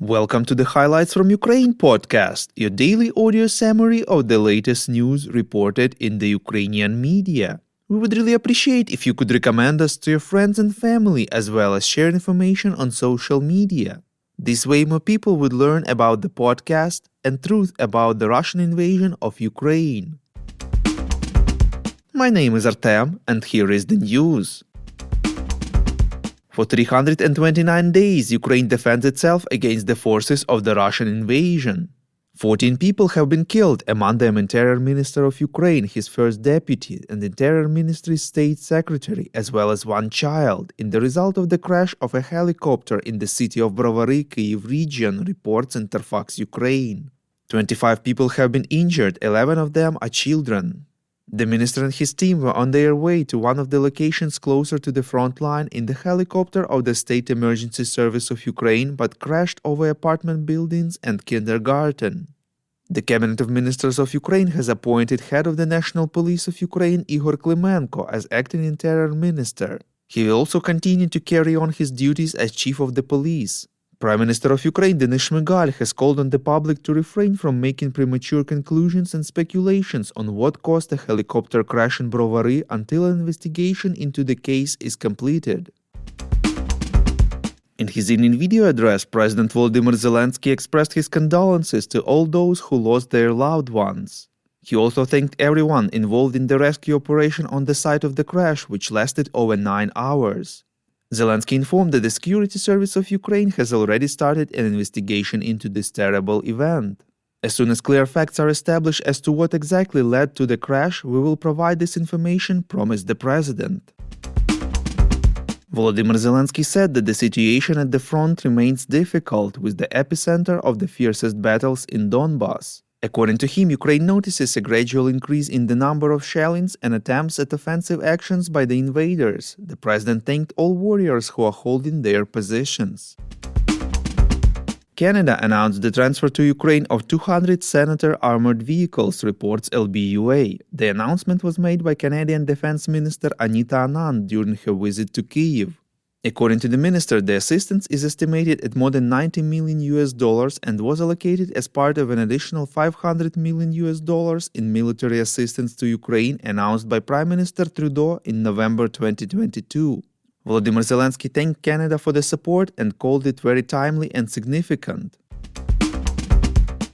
Welcome to the Highlights from Ukraine podcast, your daily audio summary of the latest news reported in the Ukrainian media. We would really appreciate if you could recommend us to your friends and family as well as share information on social media. This way more people would learn about the podcast and truth about the Russian invasion of Ukraine. My name is Artem and here is the news. For 329 days, Ukraine defends itself against the forces of the Russian invasion. 14 people have been killed, among them Interior Minister of Ukraine, his first deputy, and Interior Ministry's State Secretary, as well as one child, in the result of the crash of a helicopter in the city of Brovary, Kyiv region, reports Interfax Ukraine. 25 people have been injured, 11 of them are children. The minister and his team were on their way to one of the locations closer to the front line in the helicopter of the State Emergency Service of Ukraine but crashed over apartment buildings and kindergarten. The Cabinet of Ministers of Ukraine has appointed head of the National Police of Ukraine Igor Klimenko as acting interior minister. He will also continue to carry on his duties as chief of the police. Prime Minister of Ukraine Denis Shmyhal has called on the public to refrain from making premature conclusions and speculations on what caused the helicopter crash in Brovary until an investigation into the case is completed. In his evening video address, President Volodymyr Zelensky expressed his condolences to all those who lost their loved ones. He also thanked everyone involved in the rescue operation on the site of the crash, which lasted over 9 hours. Zelensky informed that the Security Service of Ukraine has already started an investigation into this terrible event. As soon as clear facts are established as to what exactly led to the crash, we will provide this information, promised the president. Volodymyr Zelensky said that the situation at the front remains difficult, with the epicenter of the fiercest battles in Donbas. According to him, Ukraine notices a gradual increase in the number of shellings and attempts at offensive actions by the invaders. The president thanked all warriors who are holding their positions. Canada announced the transfer to Ukraine of 200 Senator armored vehicles, reports LBUA. The announcement was made by Canadian Defense Minister Anita Anand during her visit to Kyiv. According to the minister, the assistance is estimated at more than $90 million and was allocated as part of an additional $500 million in military assistance to Ukraine announced by Prime Minister Trudeau in November 2022. Volodymyr Zelensky thanked Canada for the support and called it very timely and significant.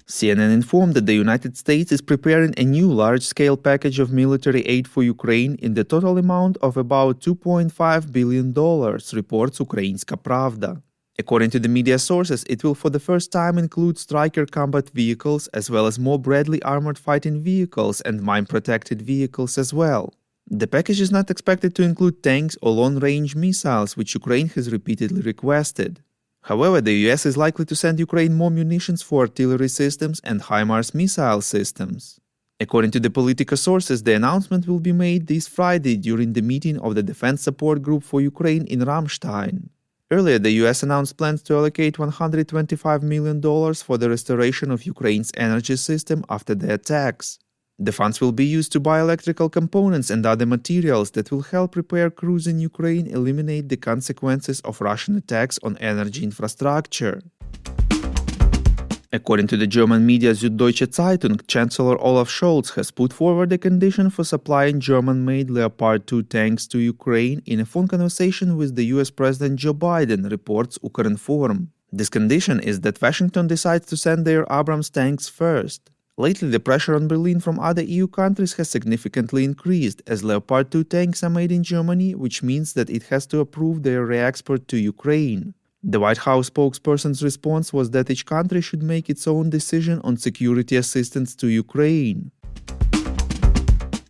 CNN informed that the United States is preparing a new large-scale package of military aid for Ukraine in the total amount of about $2.5 billion, reports Ukrainska Pravda. According to the media sources, it will for the first time include Stryker combat vehicles as well as more Bradley armored fighting vehicles and mine-protected vehicles as well. The package is not expected to include tanks or long-range missiles, which Ukraine has repeatedly requested. However, the US is likely to send Ukraine more munitions for artillery systems and HIMARS missile systems. According to the Politico sources, the announcement will be made this Friday during the meeting of the Defense Support Group for Ukraine in Ramstein. Earlier, the US announced plans to allocate $125 million for the restoration of Ukraine's energy system after the attacks. The funds will be used to buy electrical components and other materials that will help repair crews in Ukraine eliminate the consequences of Russian attacks on energy infrastructure. According to the German media Süddeutsche Zeitung, Chancellor Olaf Scholz has put forward a condition for supplying German-made Leopard 2 tanks to Ukraine in a phone conversation with the US President Joe Biden, reports Ukrinform. This condition is that Washington decides to send their Abrams tanks first. Lately, the pressure on Berlin from other EU countries has significantly increased, as Leopard 2 tanks are made in Germany, which means that it has to approve their re-export to Ukraine. The White House spokesperson's response was that each country should make its own decision on security assistance to Ukraine.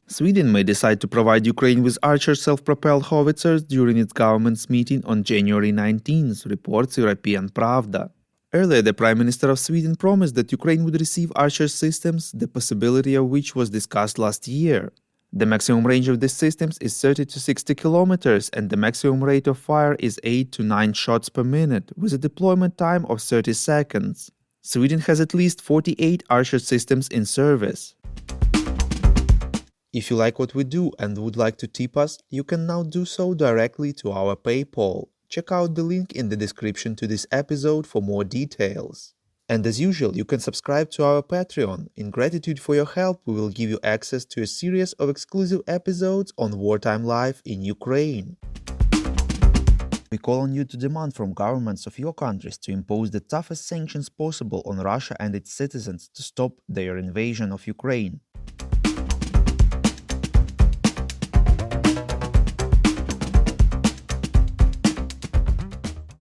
Sweden may decide to provide Ukraine with Archer self-propelled howitzers during its government's meeting on January 19th, reports European Pravda. Earlier, the Prime Minister of Sweden promised that Ukraine would receive Archer systems, the possibility of which was discussed last year. The maximum range of these systems is 30 to 60 kilometers and the maximum rate of fire is 8 to 9 shots per minute, with a deployment time of 30 seconds. Sweden has at least 48 Archer systems in service. If you like what we do and would like to tip us, you can now do so directly to our PayPal. check out the link in the description to this episode for more details. And as usual, you can subscribe to our Patreon. In gratitude for your help, we will give you access to a series of exclusive episodes on wartime life in Ukraine. We call on you to demand from governments of your countries to impose the toughest sanctions possible on Russia and its citizens to stop their invasion of Ukraine.